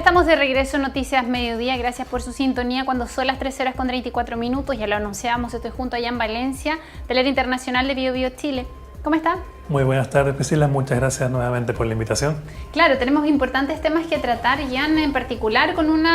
estamos de regreso en Noticias Mediodía. Gracias por su sintonía cuando son las 13 horas con 34 minutos. Ya lo anunciamos, estoy junto allá en Valencia, del área internacional de Bio Chile. ¿Cómo está? Muy buenas tardes, Priscila. Muchas gracias nuevamente por la invitación. Claro, tenemos importantes temas que tratar, Jan, en particular con un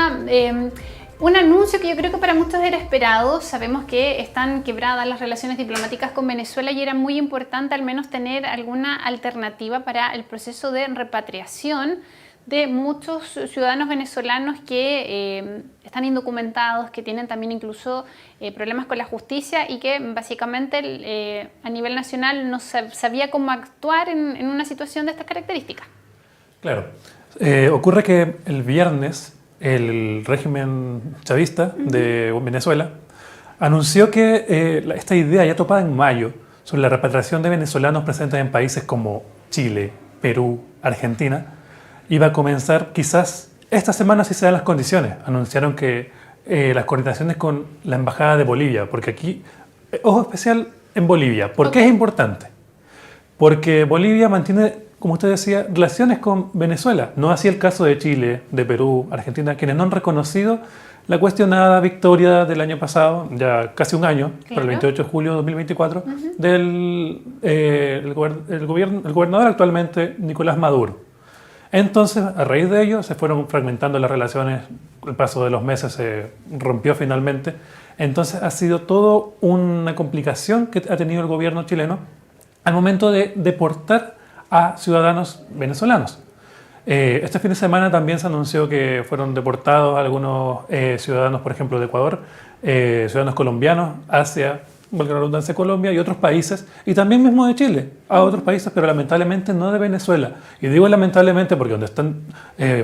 anuncio que yo creo que para muchos era esperado. Sabemos que están quebradas las relaciones diplomáticas con Venezuela y era muy importante al menos tener alguna alternativa para el proceso de repatriación de muchos ciudadanos venezolanos que están indocumentados, que tienen también incluso problemas con la justicia y que básicamente a nivel nacional no sabía cómo actuar en una situación de estas características. Claro. Ocurre que el viernes el régimen chavista de Venezuela anunció que esta idea ya topada en mayo sobre la repatriación de venezolanos presentes en países como Chile, Perú, Argentina, iba a comenzar quizás esta semana si se dan las condiciones. Anunciaron que las coordinaciones con la Embajada de Bolivia, porque aquí, ojo especial en Bolivia. ¿Por qué es importante? Porque Bolivia mantiene, como usted decía, relaciones con Venezuela. No así el caso de Chile, de Perú, Argentina, quienes no han reconocido la cuestionada victoria del año pasado, ya casi un año, claro, para el 28 de julio de 2024, del el gobernador actualmente, Nicolás Maduro. Entonces, a raíz de ello, se fueron fragmentando las relaciones, el paso de los meses se rompió finalmente. Entonces, ha sido todo una complicación que ha tenido el gobierno chileno al momento de deportar a ciudadanos venezolanos. Este fin de semana también se anunció que fueron deportados algunos ciudadanos, por ejemplo, de Ecuador, ciudadanos colombianos hacia, valga la redundancia, Colombia y otros países, y también mismo de Chile, a otros países, pero lamentablemente no de Venezuela. Y digo lamentablemente porque donde están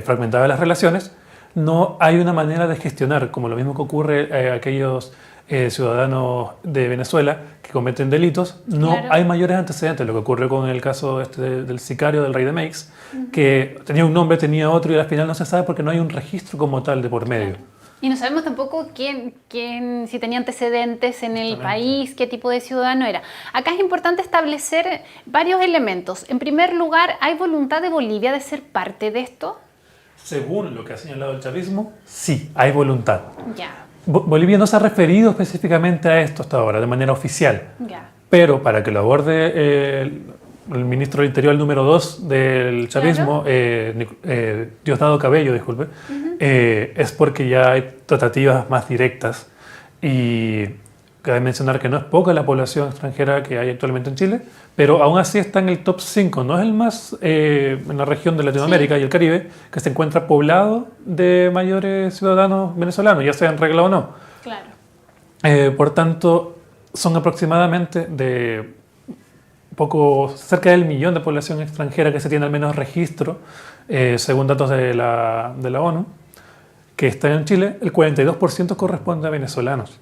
fragmentadas las relaciones, no hay una manera de gestionar, como lo mismo que ocurre a aquellos ciudadanos de Venezuela que cometen delitos, no claro. Hay mayores antecedentes. Lo que ocurrió con el caso del sicario del Rey de Meix, que tenía un nombre, tenía otro, y al final no se sabe porque no hay un registro como tal de por medio. Claro. Y no sabemos tampoco si tenía antecedentes en el país, qué tipo de ciudadano era. Acá es importante establecer varios elementos. En primer lugar, ¿hay voluntad de Bolivia de ser parte de esto? Según lo que ha señalado el chavismo, sí, hay voluntad. Ya. Bolivia no se ha referido específicamente a esto hasta ahora, de manera oficial. Ya. Pero para que lo aborde el ministro del Interior, el número 2 del chavismo, claro. Diosdado Cabello, disculpe, es porque ya hay tratativas más directas. Y cabe mencionar que no es poca la población extranjera que hay actualmente en Chile, pero aún así está en el top 5. No es el más en la región de Latinoamérica y el Caribe, que se encuentra poblado de mayores ciudadanos venezolanos, ya sea en regla o no. Claro. Por tanto, son aproximadamente de cerca del 1.000.000 de población extranjera que se tiene al menos registro, según datos de la ONU, que está en Chile. El 42% corresponde a venezolanos.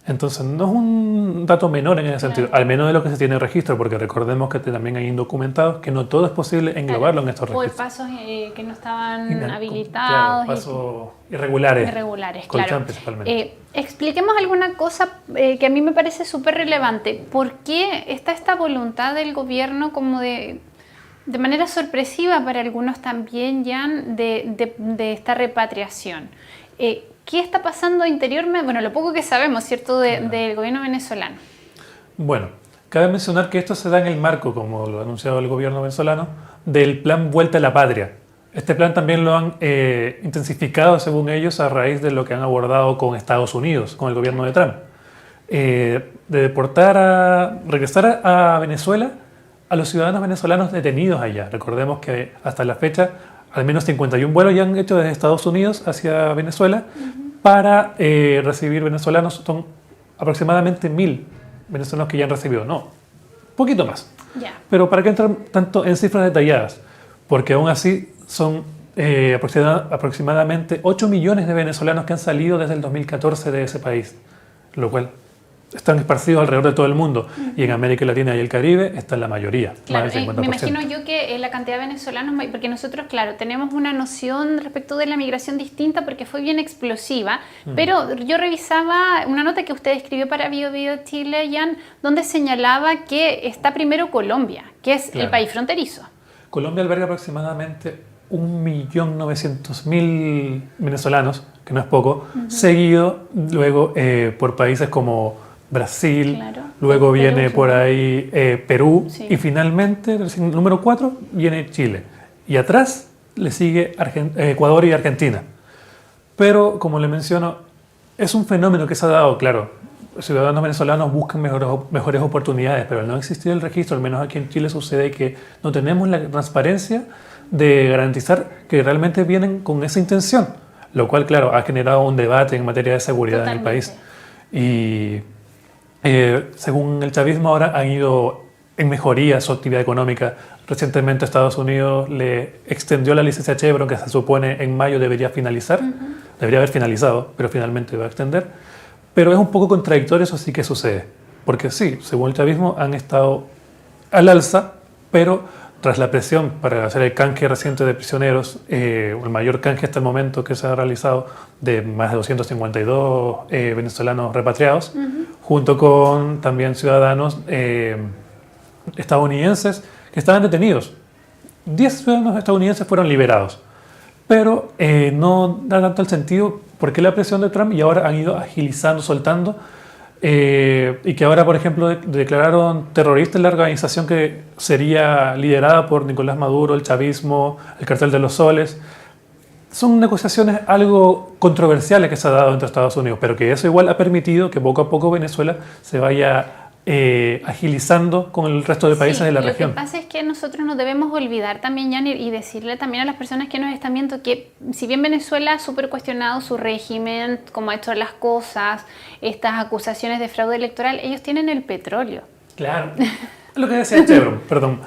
Entonces no es un dato menor en ese sentido, al menos de lo que se tiene registro, porque recordemos que también hay indocumentados, que no todo es posible englobarlo en estos registros. Por pasos que no estaban habilitados. Claro, pasos irregulares. Irregulares, Colchán, claro. principalmente. Expliquemos alguna cosa que a mí me parece súper relevante. ¿Por qué está esta voluntad del gobierno como de manera sorpresiva para algunos también, Jan, de esta repatriación? ¿Qué está pasando interiormente? Bueno, lo poco que sabemos, ¿cierto?, del gobierno venezolano. Bueno, cabe mencionar que esto se da en el marco, como lo ha anunciado el gobierno venezolano, del plan Vuelta a la Patria. Este plan también lo han intensificado, según ellos, a raíz de lo que han abordado con Estados Unidos, con el gobierno de Trump. De regresar a Venezuela a los ciudadanos venezolanos detenidos allá. Recordemos que hasta la fecha al menos 51 vuelos ya han hecho desde Estados Unidos hacia Venezuela para recibir venezolanos. Son aproximadamente 1.000 venezolanos que ya han recibido. No, poquito más. Yeah. Pero ¿para qué entrar tanto en cifras detalladas? Porque aún así son aproximadamente 8 millones de venezolanos que han salido desde el 2014 de ese país, lo cual están esparcidos alrededor de todo el mundo. Y en América Latina y el Caribe está la mayoría, claro, más del 50%. Me imagino yo que la cantidad de venezolanos, porque nosotros, claro, tenemos una noción respecto de la migración distinta porque fue bien explosiva, pero yo revisaba una nota que usted escribió para Bio Chile, Jan, donde señalaba que está primero Colombia, que es el país fronterizo. Colombia alberga aproximadamente 1.900.000 venezolanos, que no es poco, seguido luego por países como Brasil, Claro. luego Perú, viene por ahí Perú, Sí. y finalmente, el número 4, viene Chile. Y atrás le sigue Ecuador y Argentina. Pero, como le menciono, es un fenómeno que se ha dado, claro. Ciudadanos venezolanos buscan mejores oportunidades, pero al no existir el registro, al menos aquí en Chile sucede que no tenemos la transparencia de garantizar que realmente vienen con esa intención, lo cual, claro, ha generado un debate en materia de seguridad en el país. Y según el chavismo ahora han ido en mejoría su actividad económica. Recientemente Estados Unidos le extendió la licencia Chevron, que se supone en mayo debería finalizar, debería haber finalizado, pero finalmente va a extender. Pero es un poco contradictorio, eso sí que sucede, porque sí, según el chavismo han estado al alza, pero tras la presión para hacer el canje reciente de prisioneros, el mayor canje hasta el momento que se ha realizado de más de 252 venezolanos repatriados, junto con también ciudadanos estadounidenses que estaban detenidos. 10 ciudadanos estadounidenses fueron liberados, pero no da tanto el sentido por qué la presión de Trump, y ahora han ido agilizando, soltando, y que ahora, por ejemplo, declararon terrorista la organización que sería liderada por Nicolás Maduro, el chavismo, el cartel de los soles. Son negociaciones algo controversiales que se ha dado entre Estados Unidos, pero que eso igual ha permitido que poco a poco Venezuela se vaya agilizando con el resto de países de la región. Lo que pasa es que nosotros no debemos olvidar también, Jan, y decirle también a las personas que nos están viendo que si bien Venezuela ha súper cuestionado su régimen, cómo ha hecho las cosas, estas acusaciones de fraude electoral, ellos tienen el petróleo. Claro. Lo que decía Chevron, perdón.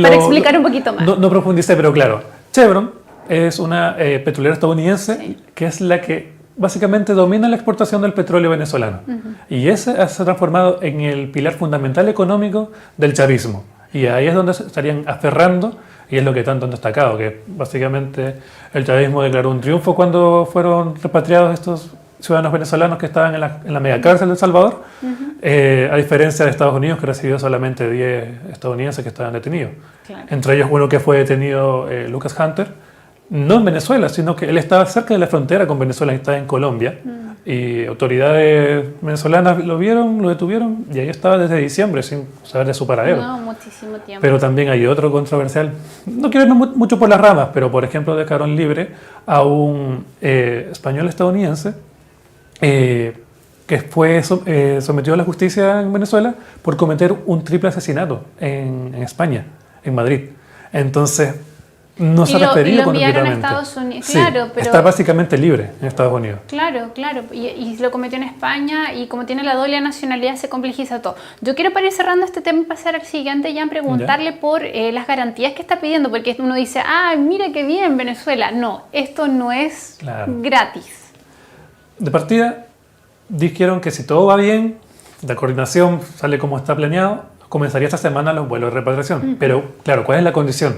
Para explicar un poquito más. No profundicé, pero claro. Chevron es una petrolera estadounidense que es la que básicamente domina la exportación del petróleo venezolano. Y ese se ha transformado en el pilar fundamental económico del chavismo. Y ahí es donde se estarían aferrando, y es lo que tanto han destacado, que básicamente el chavismo declaró un triunfo cuando fueron repatriados estos ciudadanos venezolanos que estaban en la megacárcel de El Salvador, a diferencia de Estados Unidos, que recibió solamente 10 estadounidenses que estaban detenidos. Claro. Entre ellos uno que fue detenido, Lucas Hunter, no en Venezuela, sino que él estaba cerca de la frontera con Venezuela, estaba en Colombia, y autoridades venezolanas lo vieron, lo detuvieron, y ahí estaba desde diciembre sin saber de su paradero. No, muchísimo tiempo. Pero también hay otro controversial, no quiero irnos mucho por las ramas, pero por ejemplo dejaron libre a un español estadounidense que fue sometido a la justicia en Venezuela por cometer un triple asesinato en España, en Madrid. Entonces, no se ha referido lo enviaron a concretamente. Estados Unidos, Sí, claro, pero... está básicamente libre en Estados Unidos. Claro, claro, y lo cometió en España, y como tiene la doble nacionalidad se complejiza todo. Yo quiero, para ir cerrando este tema y pasar al siguiente, ya preguntarle por las garantías que está pidiendo, porque uno dice, ah, mira qué bien Venezuela. No, esto no es gratis. De partida, dijeron que si todo va bien, la coordinación sale como está planeado, comenzaría esta semana los vuelos de repatriación. Pero, claro, ¿cuál es la condición?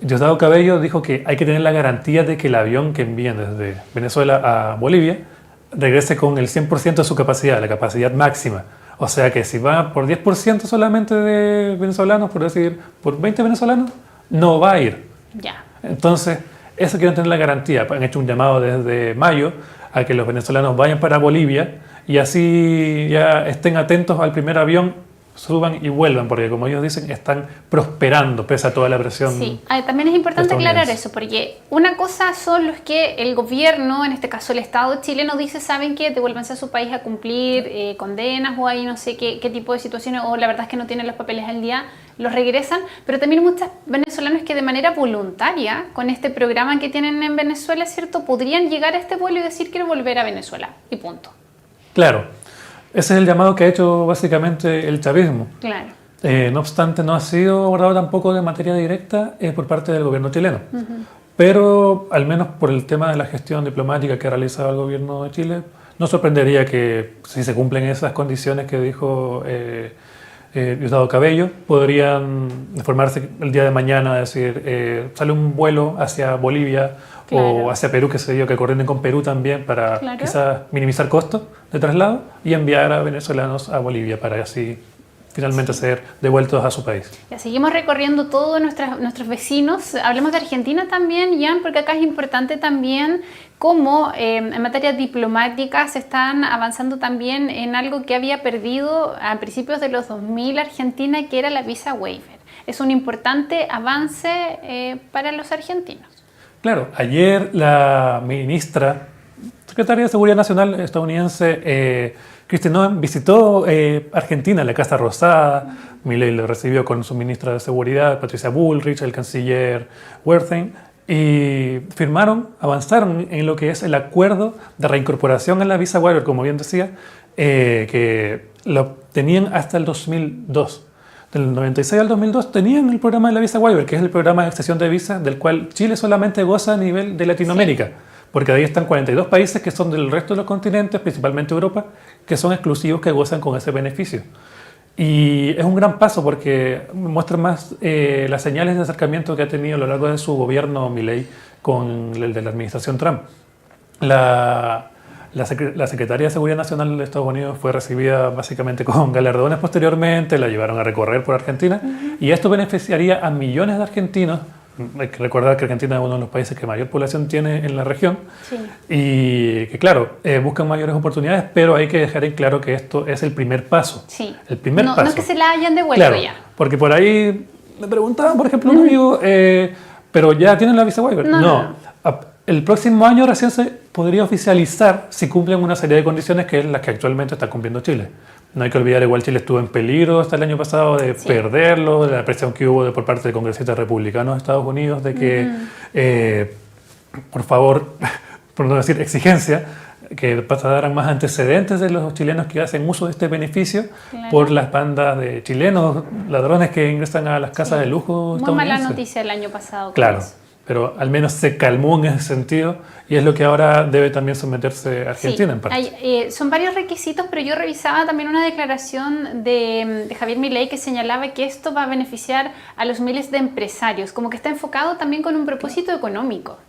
Diosdado Cabello dijo que hay que tener la garantía de que el avión que envíen desde Venezuela a Bolivia regrese con el 100% de su capacidad, la capacidad máxima. O sea que si va por 10% solamente de venezolanos, por decir, por 20 venezolanos, no va a ir. Ya. Entonces, eso quieren tener la garantía. Han hecho un llamado desde mayo a que los venezolanos vayan para Bolivia y así ya estén atentos al primer avión, suban y vuelvan, porque como ellos dicen, están prosperando pese a toda la presión. Sí, también es importante aclarar eso, porque una cosa son los que el gobierno, en este caso el Estado chileno, dice, saben que devuélvanse a su país a cumplir condenas o ahí no sé qué tipo de situaciones, o la verdad es que no tienen los papeles al día, los regresan, pero también muchos venezolanos que de manera voluntaria, con este programa que tienen en Venezuela, ¿cierto?, podrían llegar a este vuelo y decir quiero volver a Venezuela, y punto. Claro. Ese es el llamado que ha hecho básicamente el chavismo. Claro. No obstante, no ha sido abordado tampoco de manera directa por parte del gobierno chileno. Pero, al menos por el tema de la gestión diplomática que ha realizado el gobierno de Chile, no sorprendería que, si se cumplen esas condiciones que dijo Diosdado Cabello, podrían formarse el día de mañana, es decir, sale un vuelo hacia Bolivia o hacia Perú, que se dio, que coordinen con Perú también para quizás minimizar costos de traslado y enviar a venezolanos a Bolivia para así finalmente ser devueltos a su país. Ya seguimos recorriendo todos nuestros vecinos. Hablemos de Argentina también, Jan, porque acá es importante también cómo en materia diplomática se están avanzando también en algo que había perdido a principios de los 2000 Argentina, que era la visa waiver. Es un importante avance para los argentinos. Claro, ayer la secretaria de Seguridad Nacional estadounidense, Kristi Noem, visitó Argentina, la Casa Rosada. Milei lo recibió con su ministra de Seguridad, Patricia Bullrich, el canciller Wertheim, y avanzaron en lo que es el acuerdo de reincorporación en la visa waiver, como bien decía, que lo tenían hasta el 2002. Del 96 al 2002 tenían el programa de la visa waiver, que es el programa de extensión de visa del cual Chile solamente goza a nivel de Latinoamérica. Sí. Porque ahí están 42 países que son del resto de los continentes, principalmente Europa, que son exclusivos, que gozan con ese beneficio. Y es un gran paso porque muestra más las señales de acercamiento que ha tenido a lo largo de su gobierno Milei con el de la administración Trump. La Secretaría de Seguridad Nacional de Estados Unidos fue recibida básicamente con galardones posteriormente, la llevaron a recorrer por Argentina, y esto beneficiaría a millones de argentinos. Hay que recordar que Argentina es uno de los países que mayor población tiene en la región, sí, y que claro, buscan mayores oportunidades, pero hay que dejar en claro que esto es el primer paso. Sí. El primer paso. No es que se la hayan devuelto, claro, ya. Porque por ahí me preguntaban, por ejemplo, un amigo, ¿pero ya tienen la visa waiver? No. El próximo año recién se podría oficializar si cumplen una serie de condiciones que es las que actualmente está cumpliendo Chile. No hay que olvidar, igual Chile estuvo en peligro hasta el año pasado de perderlo, de la presión que hubo por parte de congresistas republicanos de Estados Unidos de que, por favor, por no decir exigencia, que pasaran más antecedentes de los chilenos que hacen uso de este beneficio por las bandas de chilenos, ladrones que ingresan a las casas de lujo estadounidenses. Muy mala noticia el año pasado. Claro. Pero al menos se calmó en ese sentido y es lo que ahora debe también someterse Argentina en parte. Son varios requisitos, pero yo revisaba también una declaración de Javier Milei que señalaba que esto va a beneficiar a los miles de empresarios, como que está enfocado también con un propósito económico.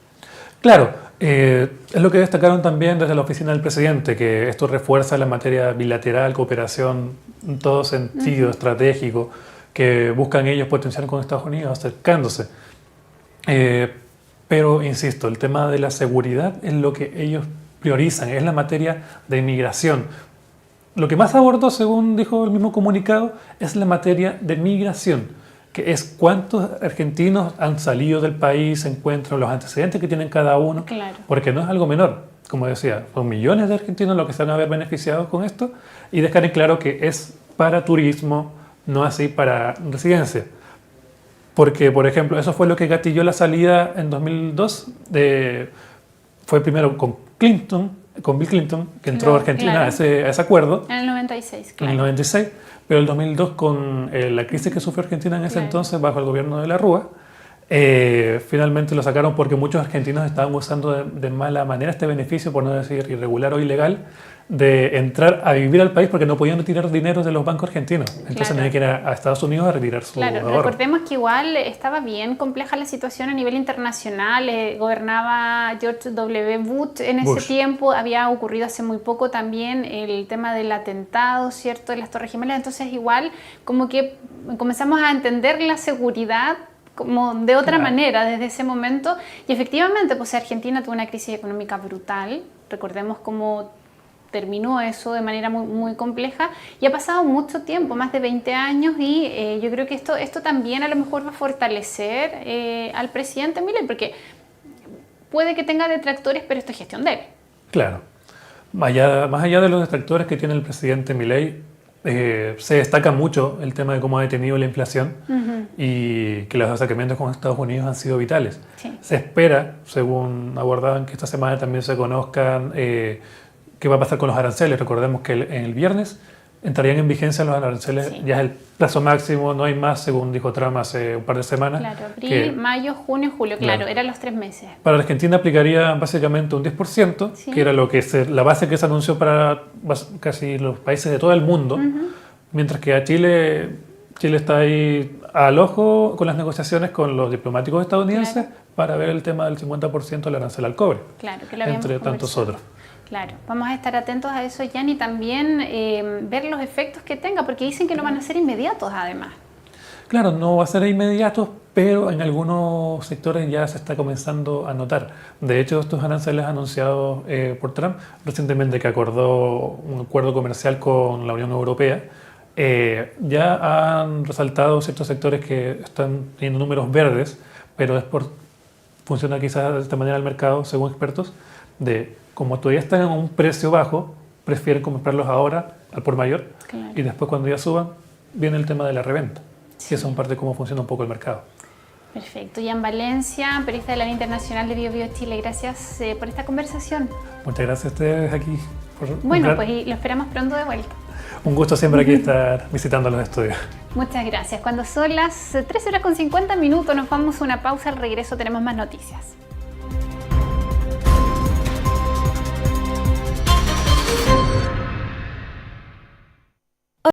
Claro, es lo que destacaron también desde la oficina del presidente, que esto refuerza la materia bilateral, cooperación en todo sentido estratégico, que buscan ellos potenciar con Estados Unidos, acercándose. Pero, insisto, el tema de la seguridad es lo que ellos priorizan, es la materia de inmigración. Lo que más abordó, según dijo el mismo comunicado, es la materia de migración, que es cuántos argentinos han salido del país, se encuentran, los antecedentes que tienen cada uno, porque no es algo menor. Como decía, son millones de argentinos los que se van a ver beneficiados con esto, y dejar en claro que es para turismo, no así para residencia. Porque, por ejemplo, eso fue lo que gatilló la salida en 2002. Fue primero con Bill Clinton, que entró a Argentina a ese acuerdo. En el 96, En el 96, pero en el 2002 con la crisis que sufrió Argentina en ese entonces bajo el gobierno de la Rúa, finalmente lo sacaron porque muchos argentinos estaban usando de mala manera este beneficio, por no decir irregular o ilegal, de entrar a vivir al país porque no podían retirar dinero de los bancos argentinos. Entonces tenían que ir a Estados Unidos a retirar su ahorro. Recordemos que igual estaba bien compleja la situación a nivel internacional. Gobernaba George W. Bush en ese tiempo. Había ocurrido hace muy poco también el tema del atentado, ¿cierto?, de las Torres Gemelas. Entonces igual como que comenzamos a entender la seguridad como de otra manera desde ese momento. Y efectivamente, pues Argentina tuvo una crisis económica brutal. Recordemos cómo terminó eso de manera muy, muy compleja y ha pasado mucho tiempo, más de 20 años y yo creo que esto también a lo mejor va a fortalecer al presidente Milei, porque puede que tenga detractores, pero esto es gestión de él. Claro. Más allá de los detractores que tiene el presidente Milei, se destaca mucho el tema de cómo ha detenido la inflación y que los acercamientos con Estados Unidos han sido vitales. Sí. Se espera, según abordaban, que esta semana también se conozcan qué va a pasar con los aranceles. Recordemos que en el viernes entrarían en vigencia los aranceles, ya es el plazo máximo, no hay más, según dijo Trump hace un par de semanas. Claro, abril, mayo, junio, julio, claro, eran los 3 meses. Para Argentina aplicaría básicamente un 10%, que era la base que se anunció para casi los países de todo el mundo, mientras que a Chile está ahí al ojo con las negociaciones con los diplomáticos estadounidenses para ver el tema del 50% del arancel al cobre, que entre tantos otros. Claro, vamos a estar atentos a eso, Jan, y también ver los efectos que tenga, porque dicen que no van a ser inmediatos además. Claro, no va a ser inmediato, pero en algunos sectores ya se está comenzando a notar. De hecho, estos aranceles anunciados por Trump recientemente, que acordó un acuerdo comercial con la Unión Europea, ya han resaltado ciertos sectores que están teniendo números verdes, pero funciona quizás de esta manera el mercado, según expertos, de como todavía están en un precio bajo, prefieren comprarlos ahora al por mayor, Claro. y después cuando ya suban, viene el tema de la reventa. Sí. Eso es parte de cómo funciona un poco el mercado. Perfecto. Jan Valencia, periodista del área internacional de BioBio Chile, gracias por esta conversación. Muchas gracias a ustedes aquí. Bueno, pues y lo esperamos pronto de vuelta. Un gusto siempre aquí estar visitando los estudios. Muchas gracias. Cuando son las 13:50 nos vamos a una pausa. Al regreso tenemos más noticias.